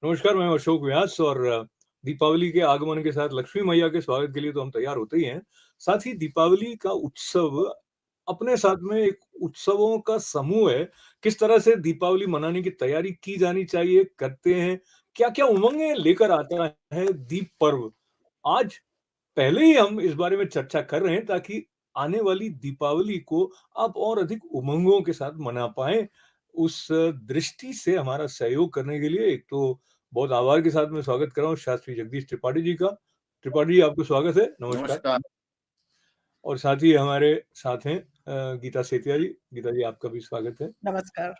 नमस्कार, मैं अशोक व्यास और दीपावली के आगमन के साथ लक्ष्मी मैया के स्वागत के लिए तो हम तैयार होते ही हैं। साथ ही दीपावली का उत्सव अपने साथ में एक उत्सवों का समूह है। किस तरह से दीपावली मनाने की तैयारी की जानी चाहिए, करते हैं, क्या-क्या उमंगें लेकर आता है दीप पर्व। आज पहले ही हम इस बारे में चर्चा कर रहे हैं ताकि आने वाली दीपावली को आप और अधिक उमंगों के साथ मना पाएँ। उस दृष्टि से हमारा सहयोग करने के लिए एक तो बहुत आभार के साथ मैं स्वागत कर रहा हूँ शास्त्री जगदीश त्रिपाठी जी का। त्रिपाठी जी आपका स्वागत है, नमस्कार। नमस्कार। और साथ ही हमारे साथ हैं गीता सेतिया जी। गीता जी आपका भी स्वागत है। नमस्कार।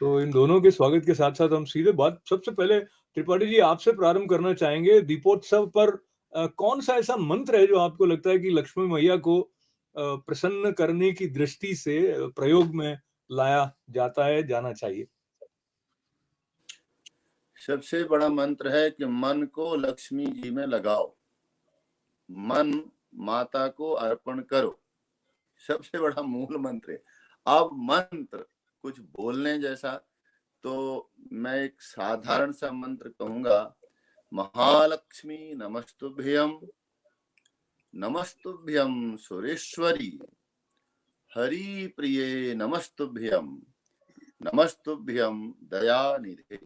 तो इन दोनों के स्वागत के साथ-साथ हम सीधे बात सबसे पहले त्रिपाठी जी आपसे प्रारंभ करना चाहेंगे। दीपोत्सव पर कौन-सा ऐसा मंत्र है जो आपको लगता है कि लक्ष्मी मैया को प्रसन्न करने की दृष्टि से प्रयोग में लाया जाता है, जाना चाहिए? सबसे बड़ा मंत्र है कि मन को लक्ष्मी जी में लगाओ। मन माता को अर्पण करो। सबसे बड़ा मूल मंत्र है। अब मंत्र कुछ बोलने जैसा तो मैं एक साधारण सा मंत्र कहूँगा, महालक्ष्मी नमस्तुभ्यं, नमस्तुभ्यं सुरेश्वरी, हरिप्रिये नमस्तुभ्यं, नमस्तुभ्यं दयानिधे।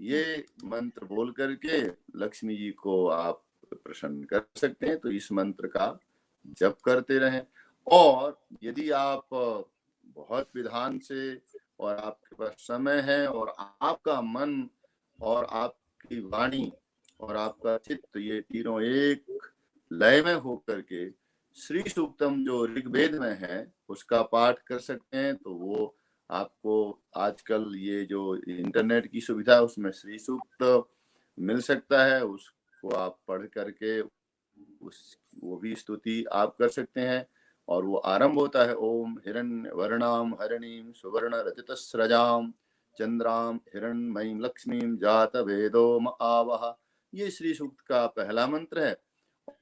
ये मंत्र बोल करके लक्ष्मी जी को आप प्रसन्न कर सकते हैं। तो इस मंत्र का जप करते रहें और यदि आप बहुत विधान से और आपके पास समय है और आपका मन और आपकी वाणी और आपका चित्त ये तीनों एक लय में होकर के श्री सूक्तम जो ऋग्वेद में है उसका पाठ कर सकते हैं, तो वो आपको आजकल ये जो इंटरनेट की सुविधा है उसमें श्री सूक्त मिल सकता है, उसको आप पढ़ करके वो भी स्तुति आप कर सकते हैं। और वो आरंभ होता है, ओम हिरण्य वर्णाम हरिणीम सुवर्ण रजतस्रजाम चंद्राम हिरण्मयीं लक्ष्मीं जात भेदोम आवह। ये श्री सूक्त का पहला मंत्र है।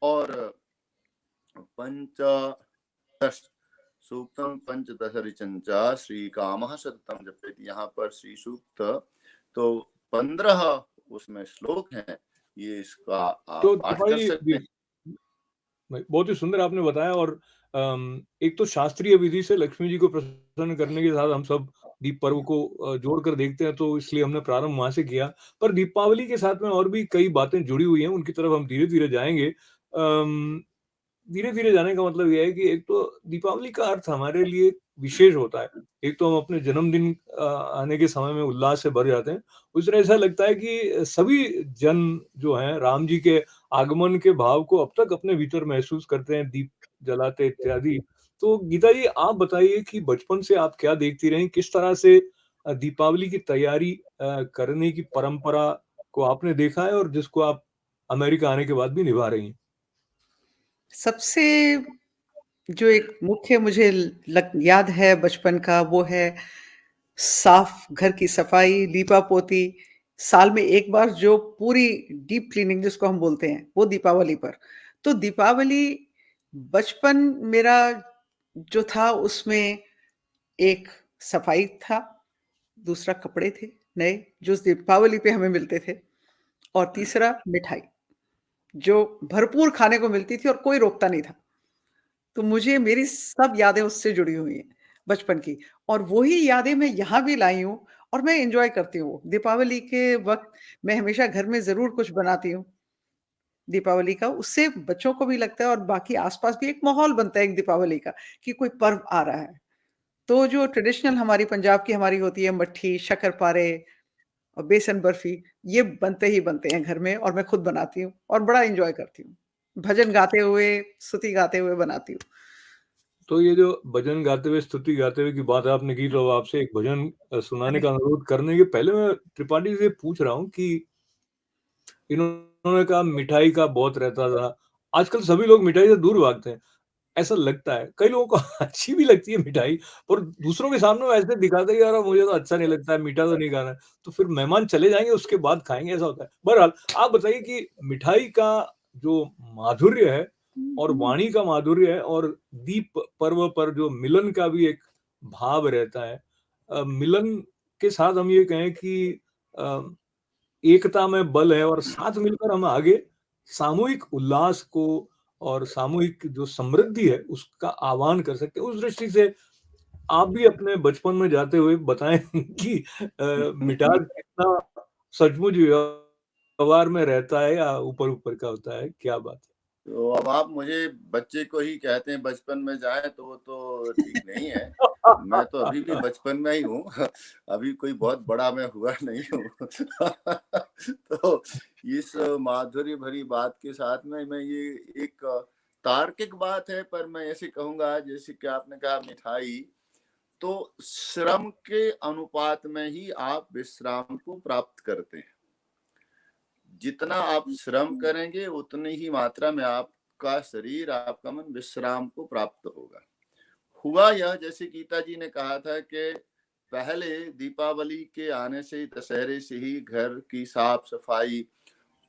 और पंचदश सूक्तम पंचदश ऋचंचा श्री कामः सततम जपेति। यहाँ पर श्री सूक्त तो 15 उसमें श्लोक हैं, ये इसका आप तो पाठ कर त्रिपाठी सकते जी, हैं। बहुत ही सुंदर आपने बताया और एक तो शास्त्रीय विधि से लक्ष्मी जी को प्रसन्न करने के साथ हम सब दीप पर्व को जोड़कर देखते हैं, तो इसलिए हमने प्रारंभ वहाँ से किया। पर दीपावली के साथ में और भी कई बातें जुड़ी हुई हैं, उनकी तरफ हम धीरे-धीरे जाएँगे। धीरे-धीरे जाने का मतलब ये है कि एक तो दीपावली का अर्थ हमारे लिए विशेष होता है। एक तो हम अपने जन्मदिन आने के समय में उल्लास से भर जाते हैं। उस तरह ऐसा लगता है कि सभी जन जो हैं राम जी के आगमन के भाव को अब तक अपने भीतर महसूस करते हैं, दीप जलाते इत्यादि। तो गीता जी आप बताइए कि बचपन से आप क्या देखती रहीं? किस तरह से दीपावली की तैयारी करने की परंपरा को आपने देखा है और जिसको आप अमेरिका आने के बाद भी निभा रही हैं? सबसे जो एक मुख्य मुझे याद है बचपन का, वो है साफ घर की सफाई, लीपा-पोती। साल में एक बार जो पूरी डीप क्लीनिंग जिसको हम बोलते हैं, वो दीपावली पर। तो दीपावली बचपन मेरा जो था उसमें एक सफाई था, दूसरा कपड़े थे नए जो उस दीपावली पे हमें मिलते थे और तीसरा मिठाई, जो भरपूर खाने को मिलती थी और कोई रोकता नहीं था। तो मुझे मेरी सब यादें उससे जुड़ी हुई हैं बचपन की और वही यादें मैं यहाँ भी लाई हूँ और मैं एन्जॉय करती हूँ। दीपावली के वक़्त मैं हमेशा घर में ज़रूर कुछ बनाती हूँ, दीपावली का। उससे बच्चों को भी लगता है और बाकी आस-पास भी एक माहौल बनता है एक दीपावली का कि कोई पर्व आ रहा है। तो जो ट्रेडिशनल हमारी पंजाब की हमारी होती है मट्ठी, शक्कर-पारे और बेसन बर्फी, ये बनते ही बनते हैं घर में और मैं खुद बनाती हूँ और बड़ा एन्जॉय करती हूँ। भजन गाते हुए, स्तुति गाते हुए बनाती हूँ। तो ये जो भजन गाते हुए, स्तुति गाते हुए की बात आपने की, तो आपसे एक भजन सुनाने अरे! का अनुरोध करने के पहले मैं त्रिपाठी जी से पूछ रहा हूँ कि इन्होंने कहा मिठाई का बहुत रहता था। आजकल सभी लोग मिठाई से दूर भागते हैं, ऐसा लगता है। कई लोगों को अच्छी भी लगती है मिठाई और दूसरों के सामने वो ऐसे दिखाते हैं कि यार मुझे तो अच्छा नहीं लगता है, मीठा तो नहीं खाना है। तो फिर मेहमान चले जाएँगे उसके बाद खाएँगे, ऐसा होता है। बहरहाल आप बताइए कि मिठाई का जो माधुर्य है और वाणी का माधुर्य है और दीप पर्व पर जो मिलन का भी एक भाव रहता है। मिलन के साथ हम ये कहें कि अ एकता में बल है और साथ मिलकर हम आगे सामूहिक उल्लास को और सामूहिक जो समृद्धि है उसका आह्वान कर सकते हैं। उस दृष्टि से आप भी अपने बचपन में जाते हुए बताएँ कि मिठास कितना सचमुच व्यवहार में रहता है या ऊपर-ऊपर का होता है? क्या बात है? तो अब आप मुझे बच्चे को ही कहते हैं बचपन में जाएँ तो वो तो ठीक नहीं है। मैं तो अभी भी बचपन में ही हूँ। अभी कोई बहुत बड़ा मैं हुआ नहीं हूँ। तो इस माधुर्य भरी बात के साथ में मैं ये एक तार्किक बात है, पर मैं ऐसे कहूँगा जैसे कि आपने कहा मिठाई, तो श्रम के अनुपात में ही आप विश्राम को प्राप्त करते हैं। जितना आप श्रम करेंगे उतनी ही मात्रा में आपका शरीर, आपका मन विश्राम को प्राप्त होगा। हुआ यह, जैसे गीता जी ने कहा था कि पहले दीपावली के आने से, दशहरे से ही घर की साफ सफाई,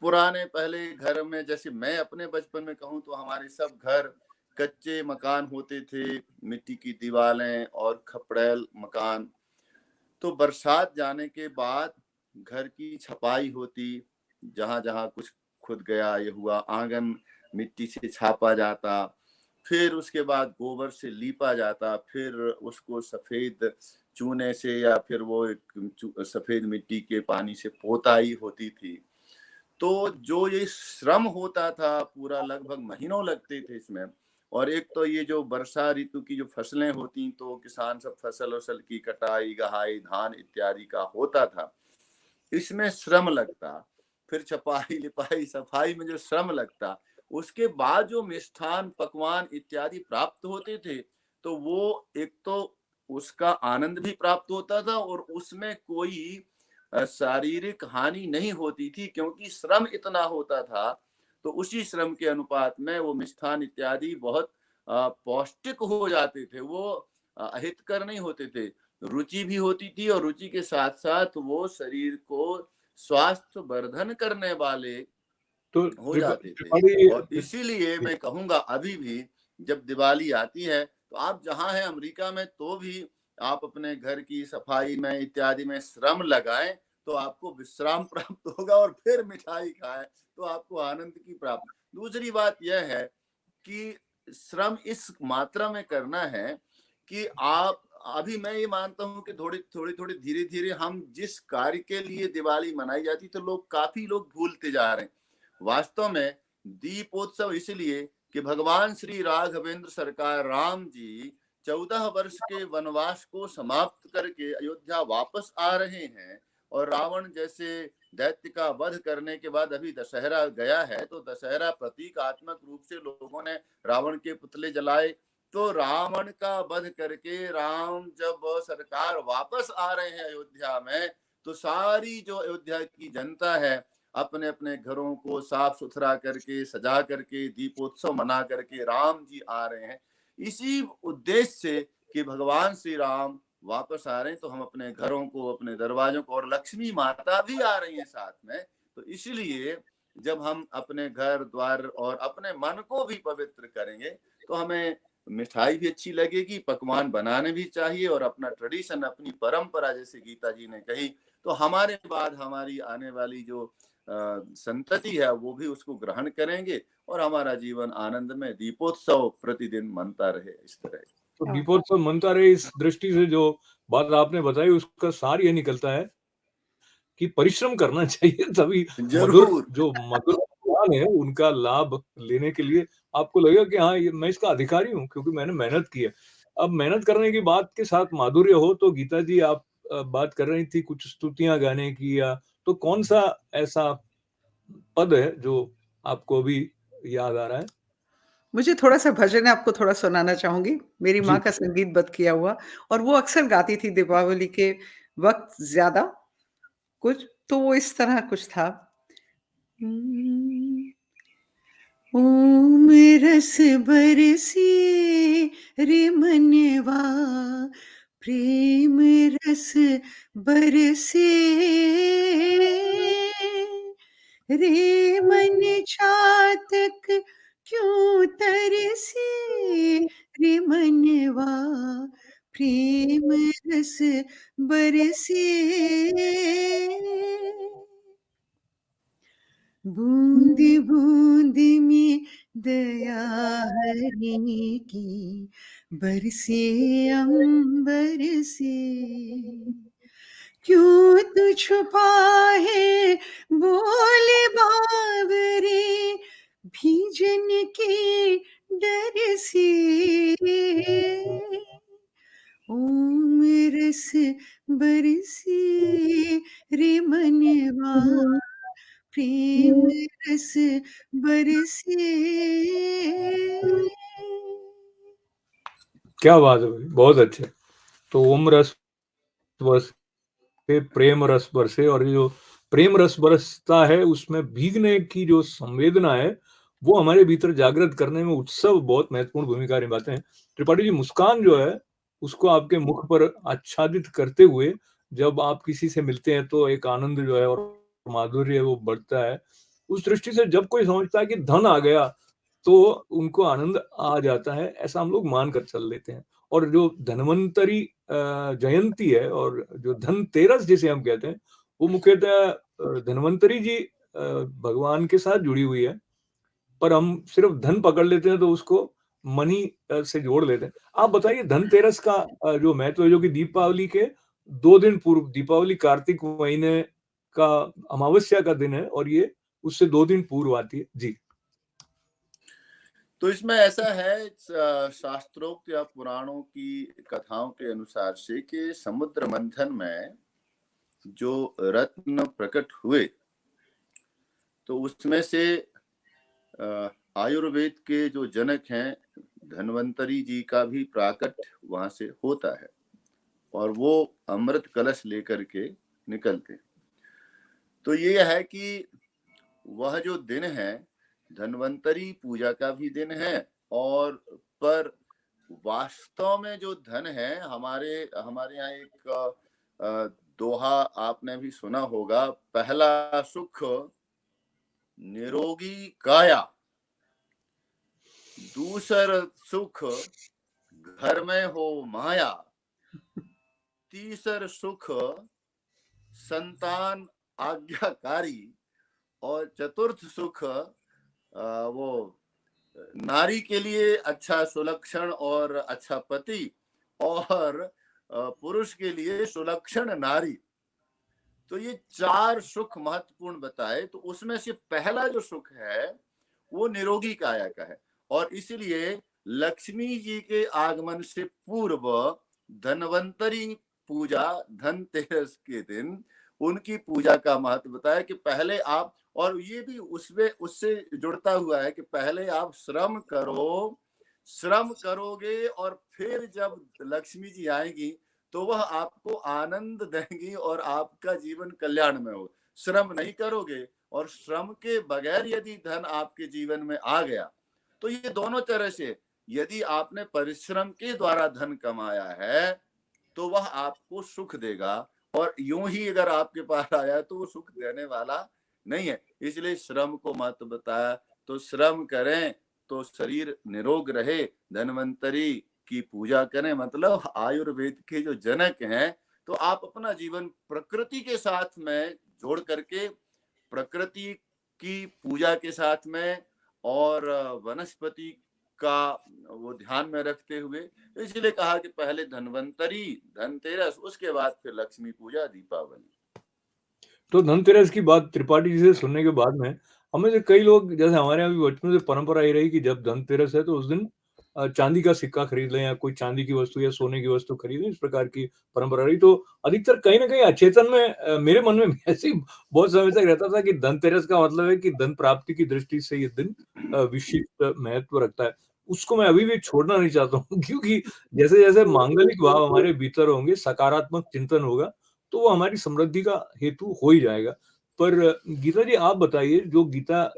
पुराने पहले घर में, जैसे मैं अपने बचपन में कहूँ तो हमारे सब घर कच्चे मकान होते थे, मिट्टी की दीवारें और खपड़ैल मकान। तो बरसात जाने के बाद घर की छपाई होती, जहां जहां कुछ खुद गया ये हुआ, आंगन मिट्टी से छापा जाता, फिर उसके बाद गोबर से लीपा जाता, फिर उसको सफेद चूने से या फिर वो एक सफेद मिट्टी के पानी से पोताई होती थी। तो जो ये श्रम होता था पूरा, लगभग महीनों लगते थे इसमें। और एक तो ये जो वर्षा ऋतु की जो फसलें होती, तो किसान सब फसल वसल की कटाई, गहाई, धान इत्यादि का होता था, इसमें श्रम लगता। फिर छपाई लिपाई सफाई में जो श्रम लगता, उसके बाद जो मिष्ठान पकवान इत्यादि प्राप्त होते थे, तो वो एक तो उसका आनंद भी प्राप्त होता था और उसमें कोई शारीरिक हानि नहीं होती थी, क्योंकि श्रम इतना होता था। तो उसी श्रम के अनुपात में वो मिष्ठान इत्यादि बहुत पौष्टिक हो जाते थे, वो अहितकर नहीं होते थे। रुचि भी होती थी और रुचि के साथ साथ वो शरीर को स्वास्थ्य वर्धन करने वाले तो हो जाते थे। त्रिपाठी और इसीलिए मैं कहूँगा अभी भी जब दिवाली आती है, तो आप जहाँ हैं अमेरिका में, तो भी आप अपने घर की सफाई में इत्यादि में श्रम लगाएं, तो आपको विश्राम प्राप्त होगा और फिर मिठाई खाएं तो आपको आनंद की प्राप्ति। दूसरी बात यह है कि श्रम इस मात्रा में करना है कि आप, अभी मैं ये मानता हूँ कि थोड़ी धीरे धीरे हम जिस कार्य के लिए दिवाली मनाई जाती, तो काफी लोग भूलते जा रहे हैं। वास्तव में दीपोत्सव इसलिए कि भगवान श्री राघवेंद्र सरकार राम जी 14 वर्ष के वनवास को समाप्त करके अयोध्या वापस आ रहे हैं, और रावण जैसे दैत्य का वध करने के बाद अभी दशहरा गया है, तो दशहरा प्रतीकात्मक रूप से लोगों ने रावण के पुतले जलाए। तो रावण का वध करके राम जब सरकार वापस आ रहे हैं अयोध्या में, तो सारी जो अयोध्या की जनता है अपने अपने घरों को साफ सुथरा करके, सजा करके, दीपोत्सव मना करके राम जी आ रहे हैं, इसी उद्देश्य से कि भगवान श्री राम वापस आ रहे हैं, तो हम अपने घरों को, अपने दरवाजों को, और लक्ष्मी माता भी आ रही है साथ में, तो इसलिए जब हम अपने घर द्वार और अपने मन को भी पवित्र करेंगे, तो हमें मिठाई भी अच्छी लगेगी, पकवान बनाने भी चाहिए, और अपना ट्रेडिशन, अपनी परंपरा, जैसे गीता जी ने कही, तो हमारे बाद हमारी आने वाली जो संतति है वो भी उसको ग्रहण करेंगे, और हमारा जीवन आनंद में दीपोत्सव प्रतिदिन मनता रहे, इस तरह। तो हाँ, दीपोत्सव मनता रहे, इस दृष्टि से जो बात आपने बताई उसका सार ये निकलता है कि परिश्रम करना चाहिए, तभी जरूर। मधुर पकवान है उनका लाभ लेने के लिए आपको लगेगा कि हाँ, ये मैं इसका अधिकारी हूँ क्योंकि मैंने मेहनत की है। अब मेहनत करने की बात के साथ माधुर्य हो, तो गीता जी आप बात कर रही थी कुछ स्तुतियाँ गाने की, या तो कौन-सा ऐसा पद है जो आपको अभी याद आ रहा है? मुझे थोड़ा-सा भजन आपको थोड़ा सुनाना चाहूँगी। मेरी जी, माँ का संगीतबद्ध किया हुआ, और वो अक्सर गाती थी दीपावली के वक़्त ज़्यादा कुछ, तो वो इस तरह कुछ था। ओम रस बरसे रे मनवा, प्रेम रस बरसे रे मन छातक क्यों तरसे रे मनवा, प्रेम रस बरसे। बूंद बूंद में दया हरि की, बरसे अंबर से। क्यों तू छुपा है बोले बावरे, भीजन के डर से। ओम रस बरसे रे मनवा, प्रेम रस बरसे। क्या बात है भाई, बहुत अच्छे। तो ओम रस बरसे, प्रेम रस बरसे, और ये जो प्रेम रस बरसता है उसमें भीगने की जो संवेदना है वो हमारे भीतर जागृत करने में उत्सव बहुत महत्वपूर्ण भूमिका निभाते हैं। त्रिपाठी जी, मुस्कान जो है उसको आपके मुख पर आच्छादित करते हुए जब आप किसी से मिलते हैं तो एक आनंद जो है और माधुर्य वो बढ़ता है। उस दृष्टि से जब कोई समझता है कि धन आ गया तो उनको आनंद आ जाता है, ऐसा हम लोग मान कर चल लेते हैं। और जो धन्वंतरी जयंती है और जो धनतेरस जिसे हम कहते हैं, वो मुख्यतः धन्वंतरी जी भगवान के साथ जुड़ी हुई है, पर हम सिर्फ धन पकड़ लेते हैं तो उसको मनी से जोड़ लेते हैं। आप बताइए धनतेरस का जो महत्व है, जो कि दीपावली के 2 दिन पूर्व, दीपावली कार्तिक महीने का अमावस्या का दिन है और ये उससे 2 दिन पूर्व आती है। जी। तो इसमें ऐसा है, शास्त्रोक्त या पुराणों की कथाओं के अनुसार से कि समुद्र मंथन में जो रत्न प्रकट हुए तो उसमें से आयुर्वेद के जो जनक हैं धन्वंतरी जी का भी प्राकट वहां से होता है और वो अमृत कलश लेकर के निकलते हैं। तो ये है कि वह जो दिन है धन्वंतरी पूजा का भी दिन है, और पर वास्तव में जो धन है, हमारे यहाँ एक दोहा आपने भी सुना होगा, पहला सुख निरोगी काया, दूसर सुख घर में हो माया, तीसर सुख संतान आज्ञाकारी, और चतुर्थ सुख वो नारी के लिए अच्छा सुलक्षण और अच्छा पति, और पुरुष के लिए सुलक्षण नारी। तो ये 4 सुख महत्वपूर्ण बताए। तो उसमें से पहला जो सुख है वो निरोगी काया का है, और इसलिए लक्ष्मी जी के आगमन से पूर्व धन्वंतरी पूजा, धनतेरस के दिन उनकी पूजा का महत्व बताया कि पहले आप, और ये भी उसमें उससे जुड़ता हुआ है कि पहले आप श्रम करो, श्रम करोगे और फिर जब लक्ष्मी जी आएगी तो वह आपको आनंद देंगी और आपका जीवन कल्याण में हो। श्रम नहीं करोगे और श्रम के बगैर यदि धन आपके जीवन में आ गया तो ये दोनों तरह से, यदि आपने परिश्रम के द्वारा धन कमाया है तो वह आपको सुख देगा, और यूं ही अगर आपके पास आया तो वो सुख देने वाला नहीं है। इसलिए श्रम को महत्व बताया। तो श्रम करें तो शरीर निरोग रहे, धन्वंतरी की पूजा करें, मतलब आयुर्वेद के जो जनक हैं। तो आप अपना जीवन प्रकृति के साथ में जोड़ करके, प्रकृति की पूजा के साथ में और वनस्पति का वो ध्यान में रखते हुए, इसलिए कहा कि पहले धन्वंतरी, धनतेरस, उसके बाद फिर लक्ष्मी पूजा, दीपावली। तो धनतेरस की बात त्रिपाठी जी से सुनने के बाद में हमें से कई लोग, जैसे हमारे यहाँ भी बचपन से परंपरा ये रही कि जब धनतेरस है तो उस दिन चांदी का सिक्का खरीद लें या कोई चांदी की वस्तु या सोने की वस्तु खरीदें, इस प्रकार की परंपरा रही। तो अधिकतर कहीं न कहीं अचेतन में मेरे मन में भी ऐसे ही बहुत समय तक रहता था कि धनतेरस का मतलब है कि धन प्राप्ति की दृष्टि से ये दिन विशिष्ट महत्व रखता है। उसको मैं अभी भी छोड़ना नहीं चाहता हूँ क्योंकि जैसे-जैसे मांगलिक भाव हमारे भीतर होंगे, सकारात्मक चिंतन होगा, तो वो हमारी समृद्धि का हेतु हो ही जाएगा। पर गीता जी, आप बताइए, जो गीता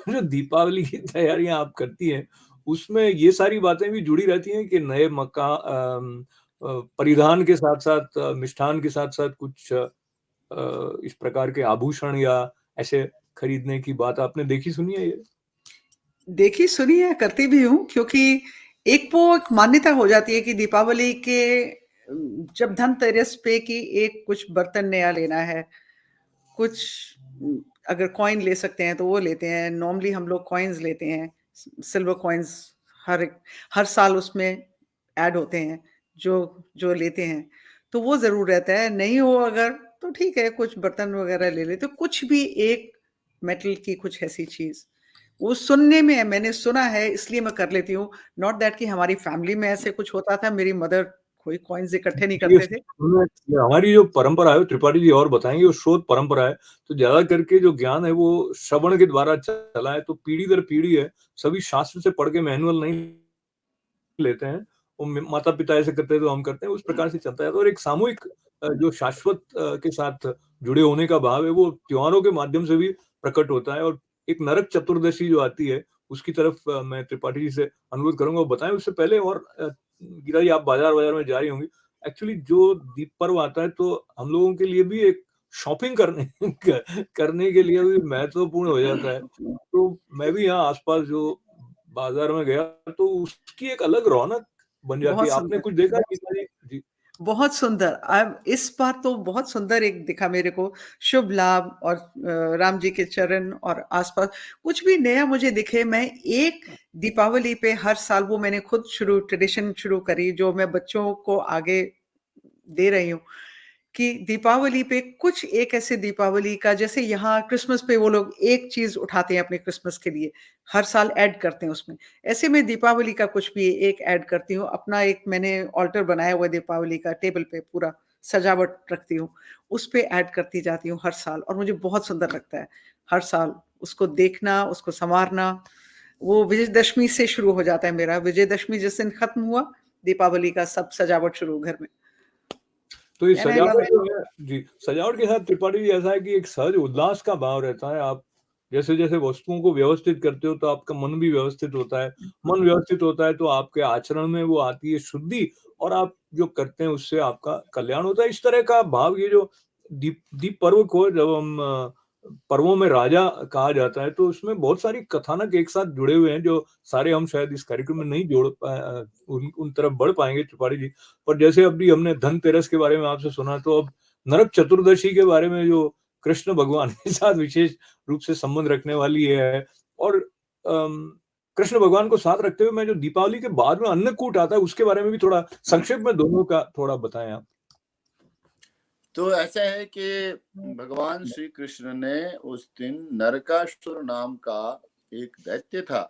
जो दीपावली की तैयारियाँ आप करती हैं, उसमें ये सारी बातें भी जुड़ी रहती हैं कि नए परिधान के साथ-साथ मिष्ठान के साथ-साथ कुछ इस प्रकार के आभूषण या ऐसे खरीदने की बात आपने देखी सुनी है ये? देखी सुनी है, करती भी हूँ, क्योंकि एक वो एक मान्यता हो जाती है कि दीपावली के जब धनतेरस पे कि एक कुछ बर्तन नया लेना है, कुछ अगर कॉइन ले सकते हैं तो वो लेते हैं। नॉर्मली हम लोग कॉइन्स लेते हैं, सिल्वर कॉइन्स हर साल उसमें ऐड होते हैं, जो जो लेते हैं। तो वो ज़रूर रहता है, नहीं हो अगर तो ठीक है, कुछ बर्तन वगैरह ले लेते, कुछ भी एक मेटल की कुछ ऐसी चीज़। वो सुनने में है, मैंने सुना है इसलिए मैं कर लेती हूँ, नॉट दैट कि हमारी फैमिली में ऐसे कुछ होता था, मेरी मदर कोई कॉइन्स इकट्ठे नहीं ये करते थे। हमारी जो परंपरा है, त्रिपाठी जी और बताएंगे, वो शोध परंपरा है, तो ज्यादा करके जो ज्ञान है वो श्रवण के द्वारा चला है, तो पीढ़ी दर पीढ़ी है, सभी शास्त्र से पढ़ के मैनुअल नहीं लेते हैं, वो माता पिता ऐसे करते हैं तो हम करते हैं, उस प्रकार से चलता है। और एक सामूहिक जो शाश्वत के साथ जुड़े होने का भाव है, वो त्योहारों के माध्यम से भी प्रकट होता है। और एक नरक चतुर्दशी जो आती है, उसकी तरफ मैं त्रिपाठी जी से अनुरोध करूंगा, वो बताएं। उससे पहले, और गीता जी आप बाजार में जा रही होंगी, एक्चुअली जो दीप पर्व आता है तो हम लोगों के लिए भी एक शॉपिंग करने करने के लिए भी महत्वपूर्ण हो जाता है। तो मैं भी यहाँ आसपास जो बाजार में गया तो उसकी एक अलग रौनक बन जाती है। बहुत आपने सुंदर, कुछ देखा बहुत गीता जी? जी। बहुत सुंदर। अब इस बार तो बहुत सुंदर एक दिखा मेरे को, शुभ लाभ और राम जी के चरण और आसपास कुछ भी नया मुझे दिखे। मैं एक दीपावली पे हर साल, वो मैंने खुद ट्रेडिशन शुरू करी, जो मैं बच्चों को आगे दे रही हूँ, कि दीपावली पे कुछ एक ऐसे दीपावली का, जैसे यहाँ क्रिसमस पे वो लोग एक चीज उठाते हैं अपने क्रिसमस के लिए, हर साल ऐड करते हैं उसमें। ऐसे में दीपावली का कुछ भी एक ऐड करती हूँ। अपना एक मैंने ऑल्टर बनाया हुआ है दीपावली का, टेबल पे पूरा सजावट रखती हूँ, उस पे ऐड करती जाती हूँ हर साल, और मुझे बहुत सुंदर लगता है हर साल उसको देखना, उसको संवारना। वो विजयदशमी से शुरू हो जाता है मेरा, विजयदशमी जिस दिन खत्म हुआ, दीपावली का सब सजावट शुरू घर में। तो ये एंड आई लव सजावट इट। जो है जी, सजावट के साथ त्रिपाठी जी ऐसा है कि एक सहज उल्लास का भाव रहता है। आप जैसे-जैसे वस्तुओं को व्यवस्थित करते हो तो आपका मन भी व्यवस्थित होता है। मन व्यवस्थित होता है तो आपके आचरण में वो आती है शुद्धि, और आप जो करते हैं उससे आपका कल्याण होता है। इस तरह का भाव, ये जो दीप दीप पर्व को जब हम पर्वों में राजा कहा जाता है, तो उसमें बहुत सारी कथानक एक साथ जुड़े हुए हैं, जो सारे हम शायद इस कार्यक्रम में नहीं उन तरफ बढ़ पाएँगे त्रिपाठी जी। पर जैसे अभी हमने धनतेरस के बारे में आपसे सुना, तो अब नरक चतुर्दशी के बारे में, जो कृष्ण भगवान के साथ विशेष रूप से संबंध रखने वाली है। और कृष्ण भगवान को साथ रखते हुए मैं जो दीपावली के बाद में अन्नकूट आता है, उसके बारे में भी थोड़ा संक्षेप में दोनों का थोड़ा बताएं आप। तो ऐसा है कि भगवान श्री कृष्ण ने उस दिन नरकासुर नाम का एक दैत्य था,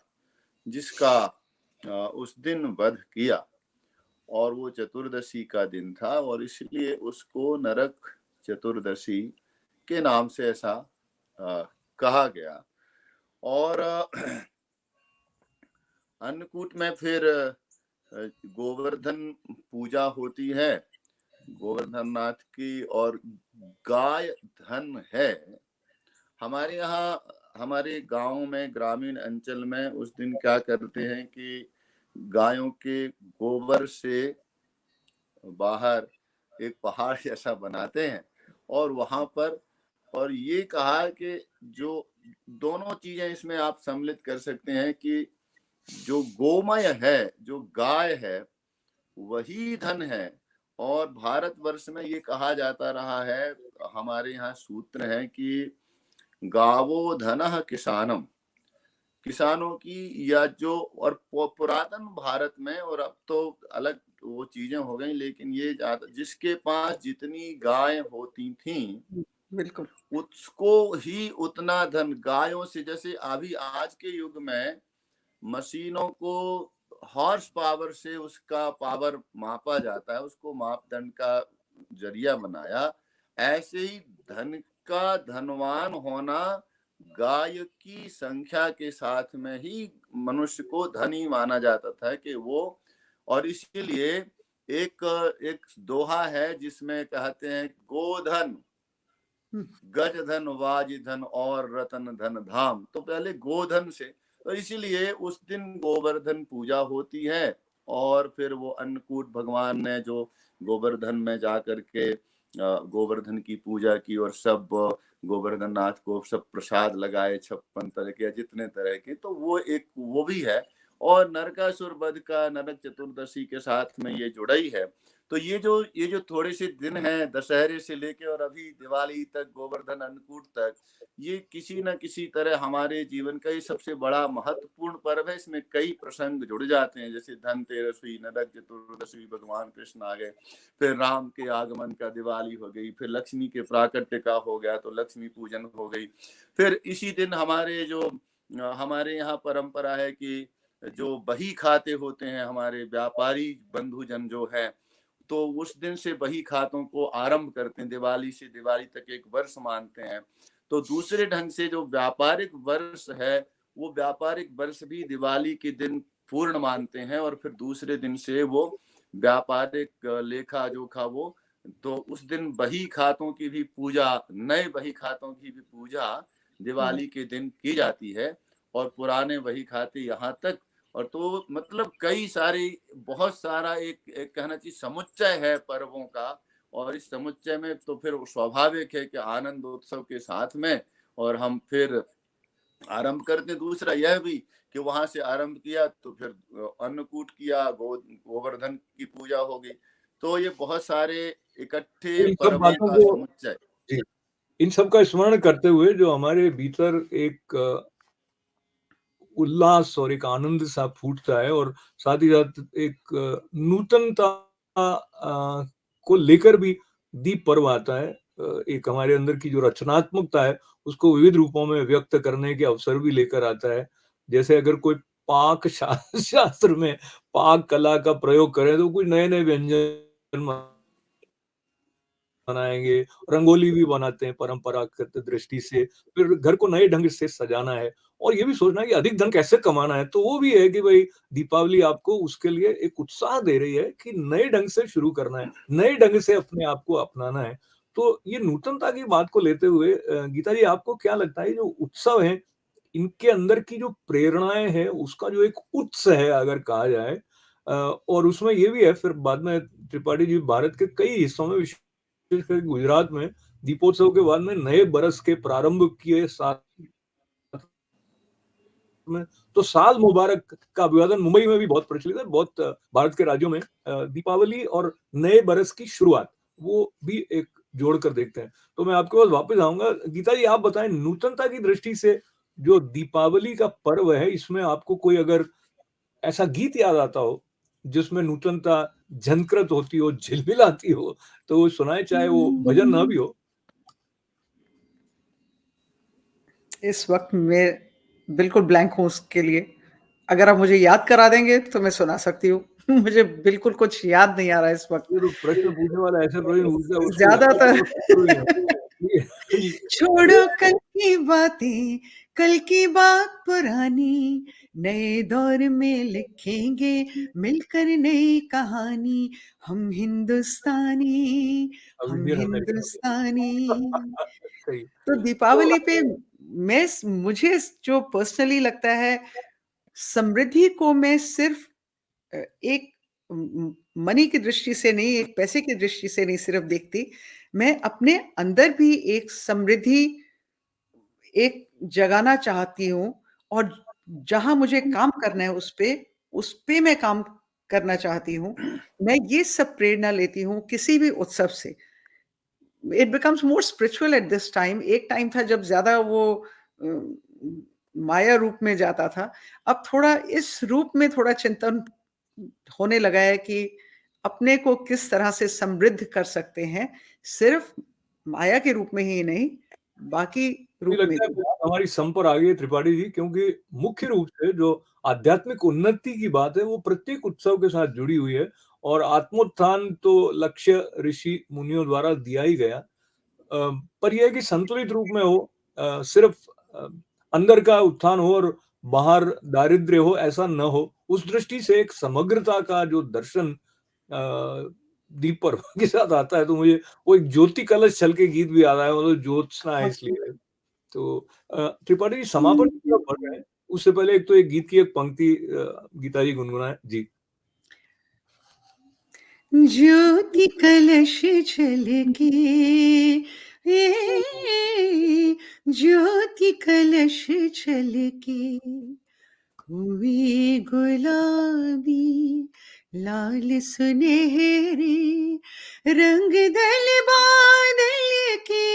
जिसका उस दिन वध किया, और वो चतुर्दशी का दिन था, और इसलिए उसको नरक चतुर्दशी के नाम से ऐसा कहा गया। और अन्नकूट में फिर गोवर्धन पूजा होती है, गोवर्धन नाथ की, और गाय धन है। हमारे यहाँ, हमारे गांव में, ग्रामीण अंचल में उस दिन क्या करते हैं कि गायों के गोबर से बाहर एक पहाड़ जैसा बनाते हैं, और वहां पर, और ये कहा कि जो दोनों चीजें इसमें आप सम्मिलित कर सकते हैं कि जो गोमय है, जो गाय है, वही धन है। और भारतवर्ष में ये कहा जाता रहा है, हमारे यहाँ सूत्र है कि गावो धनः किसानम, किसानों की, या जो, और पुरातन भारत में, और अब तो अलग वो चीजें हो गई, लेकिन ये जिसके पास जितनी गाय होती थी, बिल्कुल। उसको ही उतना धन, गायों से, जैसे अभी आज के युग में मशीनों को हॉर्स पावर से उसका पावर मापा जाता है, उसको मापदंड का जरिया बनाया, ऐसे ही धन का धनवान होना गाय की संख्या के साथ में ही मनुष्य को धनी माना जाता था कि वो। और इसीलिए एक एक दोहा है जिसमें कहते हैं, गोधन गज धन वाज धन और रतन धन धाम। तो पहले गोधन से, तो इसीलिए उस दिन गोवर्धन पूजा होती है। और फिर वो अन्नकूट, भगवान ने जो गोवर्धन में जाकर के गोवर्धन की पूजा की, और सब गोवर्धन नाथ को सब प्रसाद लगाए, 56 तरह के, जितने तरह के, तो वो एक वो भी है। और नरकासुर वध का नरक चतुर्दशी के साथ में ये जुड़ा ही है। तो ये जो थोड़े से दिन हैं दशहरे से लेके और अभी दिवाली तक, गोवर्धन अन्नकूट तक, ये किसी न किसी तरह हमारे जीवन का ये सबसे बड़ा महत्वपूर्ण पर्व है। इसमें कई प्रसंग जुड़ जाते हैं, जैसे धनतेरस हुई, नरक चतुर्दशी, भगवान कृष्ण आ गए, फिर राम के आगमन का दिवाली हो गई, फिर लक्ष्मी के प्राकट्य का हो गया तो लक्ष्मी पूजन हो गई। फिर इसी दिन हमारे यहाँ परंपरा है कि जो बही खाते होते हैं हमारे व्यापारी बंधुजन जो है, तो उस दिन से बही खातों को आरंभ करते हैं। दिवाली से दिवाली तक एक वर्ष मानते हैं। तो दूसरे ढंग से जो व्यापारिक वर्ष है, वो व्यापारिक वर्ष भी दिवाली के दिन पूर्ण मानते हैं और फिर दूसरे दिन से वो व्यापारिक लेखा जोखा वो, तो उस दिन बही खातों की भी पूजा, नए बही खातों की भी पूजा दिवाली के दिन की जाती है और पुराने बही खाते यहाँ तक। और तो मतलब कई सारी, बहुत सारा एक कहना चाहिए समुच्चय है पर्वों का, और इस समुच्चय में तो फिर स्वाभाविक है कि आनंद उत्सव के साथ में और हम फिर आरंभ करते। दूसरा यह भी कि वहां से आरंभ किया तो फिर अन्नकूट किया, गोवर्धन की पूजा हो गई। तो ये बहुत सारे इकट्ठे इन सब पर्वों बातों का को समुच्चय। जी, इन सब का स्मरण करते हुए जो हमारे भीतर एक उल्लास और एक आनंद सा फूटता है और साथ ही साथ एक नूतनता को लेकर भी दीप पर्व आता है। एक हमारे अंदर की जो रचनात्मकता है उसको विविध रूपों में व्यक्त करने के अवसर भी लेकर आता है। जैसे अगर कोई पाक शास्त्र में पाक कला का प्रयोग करे तो कुछ नए-नए व्यंजन बनाएँगे, रंगोली भी बनाते हैं परंपरागत दृष्टि से, फिर घर को नए ढंग से सजाना है और ये भी सोचना है कि अधिक धन कैसे कमाना है, तो वो भी है कि भई दीपावली आपको उसके लिए एक उत्साह दे रही है कि नए ढंग से शुरू करना है, नए ढंग से अपने आप को अपनाना है। तो ये नूतनता की बात को लेते हुए गीता जी आपको क्या लगता है ये जो उत्सव हैं, इनके अंदर की जो प्रेरणाएँ हैं, उसका जो एक उत्स है अगर कहा जाए और उसमें ये भी है फिर बाद में त्रिपाठी जी भारत के कई हिस्सों में विशेषकर गुजरात में दीपोत्सव के बाद में नए बरस के प्रारंभ के साथ में तो साल मुबारक का अभिवादन मुंबई में भी बहुत प्रचलित है। बहुत भारत के राज्यों में दीपावली और नए बरस की शुरुआत वो भी एक जोड़कर देखते हैं। तो मैं आपके पास वापस आऊँगा। गीता जी आप बताएँ नूतनता की दृष्टि से जो दीपावली का पर्व है इसमें आपको कोई अगर ऐसा गीत याद आता हो, जिसमें नूतनता झनकृत होती हो, झिलमिलाती हो, तो वो सुनाएँ चाहे वो भजन ना भी हो? इस वक़्त मैं बिल्कुल ब्लैंक हूँ उसके लिए। अगर आप मुझे याद करा देंगे तो मैं सुना सकती हूँ। मुझे बिल्कुल कुछ याद नहीं आ रहा है इस वक़्त। ये तो प्रश्न पूछने वाला ऐसे प्रश्न पूछता है उसको याद ज़्यादातर तो शुरू ही नहीं जी। छोड़ो कल की बातें, कल की बात पुरानी, नए दौर में लिखेंगे मिलकर नई कहानी। हम हिंदुस्तानी, अब हम इंडियन अमेरिकन हो हिंदुस्तानी। गया। सही। तो तो दीपावली पे मुझे जो पर्सनली लगता है, समृद्धि को मैं सिर्फ़ एक मनी की दृष्टि से नहीं, एक पैसे की दृष्टि से नहीं सिर्फ़ देखती, मैं अपने अंदर भी एक समृद्धि एक जगाना चाहती हूँ और जहाँ मुझे काम करना है उस पे मैं काम करना चाहती हूँ। मैं ये सब प्रेरणा लेती हूँ किसी भी उत्सव से। It becomes more spiritual at this time. एक टाइम था जब ज़्यादा वो माया रूप में जाता था। अब थोड़ा इस रूप में थोड़ा चिंतन होने लगा है कि अपने को किस तरह से समृद्ध कर सकते हैं, सिर्फ़ माया के रूप में ही नहीं, बाकी मुझे रूप में लगता है भी। बात हमारी सम पर आ गई है त्रिपाठी जी क्योंकि मुख्य रूप से जो आध्यात्मिक उन्नति की बात है वो प्रत्येक उत्सव के साथ जुड़ी हुई है और आत्मोत्थान तो लक्ष्य ऋषि मुनियों द्वारा दिया ही गया। पर यह है कि संतुलित रूप में हो सिर्फ अंदर का उत्थान हो और बाहर दारिद्र्य हो ऐसा न हो। उस दृष्टि से एक समग्रता का जो दर्शन दीप पर्व के साथ आता है तो मुझे वो एक ज्योति कलश छल के गीत भी याद आया वो तो ज्योत्सना है इसलिए। तो त्रिपाठी जी समापन की तरफ बढ़ रहे हैं। उससे पहले एक तो एक गीत की एक पंक्ति गीता जी गुनगुनाएँ। जी। ज्योति कलश छलके ज्योति कलश छलके हुई गुलाबी लाल सुनहरे रंग दल बादल के,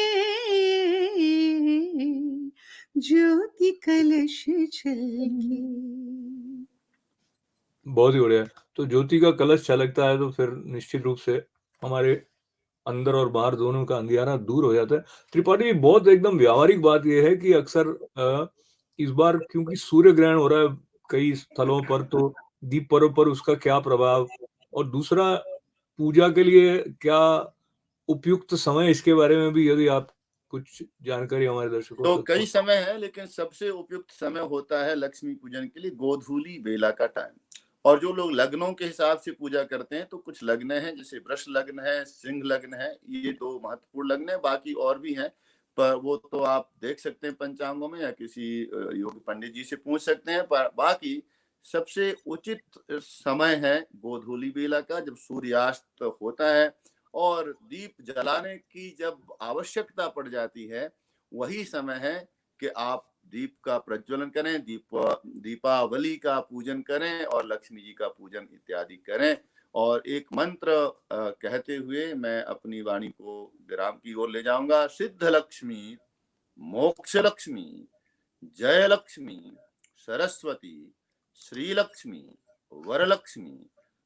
ज्योति कलश छलके। बहुत ही बढ़िया। तो ज्योति का कलश छलकता है तो फिर निश्चित रूप से हमारे अंदर और बाहर दोनों का अंधियारा दूर हो जाता है। त्रिपाठी जी, बहुत एकदम व्यावहारिक बात ये है कि अक्सर इस बार क्योंकि सूर्य ग्रहण हो रहा है कई स्थलों पर, तो दीप पर्व पर उसका क्या प्रभाव, और दूसरा पूजा के लिए क्या उपयुक्त समय, इसके बारे में भी यदि आप कुछ जानकारी हमारे दर्शकों तो तक कई पहुंचा। समय है, लेकिन सबसे उपयुक्त समय होता है लक्ष्मी पूजन के लिए गोधूली बेला का टाइम। और जो लोग लग्नों के हिसाब से पूजा करते हैं, तो कुछ लग्न है जैसे वृष लग्न है, सिंह लग्न है, ये दो महत्वपूर्ण लग्न है, बाकी और भी हैं, पर वो तो आप देख सकते हैं पंचांगों में या किसी योगी पंडित जी से पूछ सकते हैं। पर बाकी सबसे उचित समय है गोधूली बेला का, जब सूर्यास्त होता है और दीप जलाने की जब आवश्यकता पड़ जाती है, वही समय है कि आप दीप का प्रज्वलन करें, दीपावली का पूजन करें और लक्ष्मी जी का पूजन इत्यादि करें। और एक मंत्र कहते हुए मैं अपनी वाणी को विराम की ओर ले जाऊंगा। सिद्ध लक्ष्मी, मोक्ष लक्ष्मी, जय लक्ष्मी, सरस्वती, श्री लक्ष्मी, वरलक्ष्मी,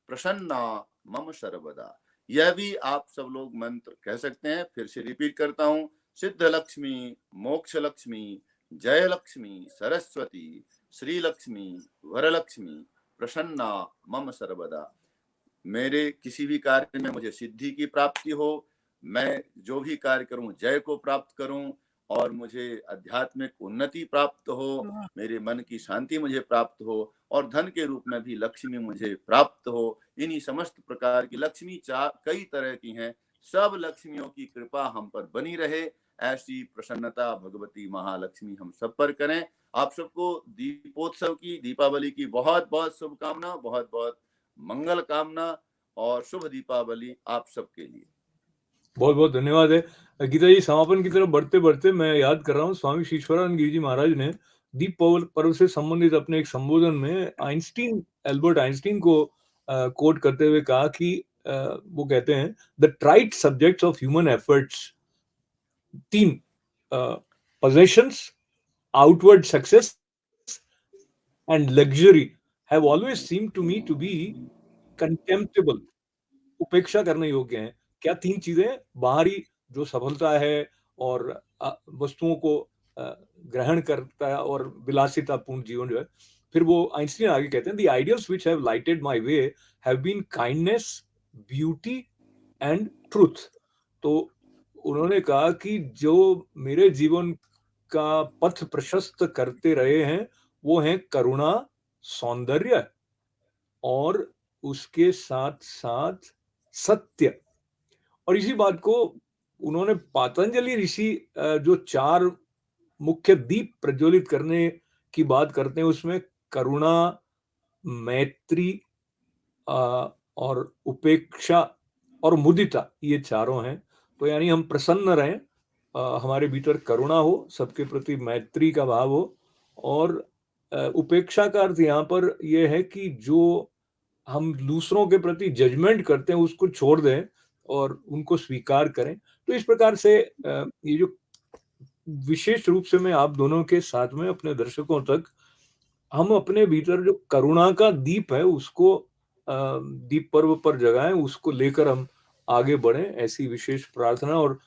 प्रसन्ना मम सर्वदा। यह भी आप सब लोग मंत्र कह सकते हैं। फिर से रिपीट करता हूं। सिद्ध लक्ष्मी, मोक्ष लक्ष्मी, जय लक्ष्मी, सरस्वती, श्री लक्ष्मी, वरलक्ष्मी, प्रसन्ना मम सर्वदा। मेरे किसी भी कार्य में मुझे सिद्धि की प्राप्ति हो, मैं जो भी कार्य करूं जय को प्राप्त करूं, और मुझे आध्यात्मिक उन्नति प्राप्त हो, मेरे मन की शांति मुझे प्राप्त हो, और धन के रूप में भी लक्ष्मी मुझे प्राप्त हो। इन्हीं समस्त प्रकार की लक्ष्मी कई तरह की हैं। सब लक्ष्मियों की कृपा हम पर बनी रहे, ऐसी प्रसन्नता भगवती महालक्ष्मी हम सब पर करें। आप सबको दीपोत्सव की, दीपावली की बहुत बहुत शुभकामना, बहुत बहुत मंगल कामना, और शुभ दीपावली आप सबके लिए। बहुत बहुत धन्यवाद है गीता जी। समापन की तरफ बढ़ते बढ़ते मैं याद कर रहा हूँ, स्वामी शीश्वरानंद गिरी जी महाराज ने दीप पर्व से संबंधित अपने एक संबोधन में एल्बर्ट आइंस्टीन को कोट करते हुए कहा कि वो कहते हैं, the trite subjects of human efforts, तीन, possessions, outward success and luxury have always seemed to me to be contemptible, उपेक्षा करने योग्य हैं। क्या तीन चीजें? बाहरी जो सफलता है और वस्तुओं को ग्रहण करता है और विलासितापूर्ण जीवन जो है। फिर वो आइंस्टीन आगे कहते हैं, the ideals which have lighted my way have been kindness, beauty and truth. तो उन्होंने कहा कि जो मेरे जीवन का पथ प्रशस्त करते रहे हैं, वो हैं करुणा, सौंदर्य और उसके साथ साथ सत्य। और इसी बात को उन्होंने पतंजलि ऋषि जो 4 मुख्य दीप प्रज्वलित करने की बात करते हैं, उसमें करुणा, मैत्री और उपेक्षा और मुदिता, ये चारों हैं। तो यानी हम प्रसन्न रहें, हमारे भीतर करुणा हो, सबके प्रति मैत्री का भाव हो, और उपेक्षा का अर्थ यहाँ पर यह है कि जो हम दूसरों के प्रति जजमेंट करते हैं उसको छोड़ दें और उनको स्वीकार करें। तो इस प्रकार से ये जो विशेष रूप से मैं आप दोनों के साथ में अपने दर्शकों तक हम अपने भीतर जो करुणा का दीप है उसको दीप पर्व पर जगाएं, उसको लेकर हम आगे बढ़ें, ऐसी विशेष प्रार्थना, और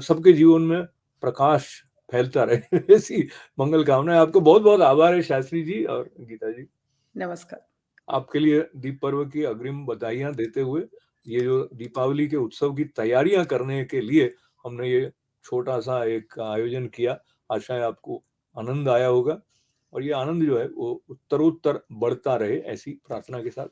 सबके जीवन में प्रकाश फैलता रहे ऐसी मंगल कामना। आपको बहुत बहुत आभार है शास्त्री जी और गीता जी। नमस्कार। आपके लिए दीप पर्व की अग्रिम बधाइयां देते हुए, ये जो दीपावली के उत्सव की तैयारियां करने के लिए हमने ये छोटा सा एक आयोजन किया, आशा है आपको आनंद आया होगा, और ये आनंद जो है वो उत्तरोत्तर बढ़ता रहे, ऐसी प्रार्थना के साथ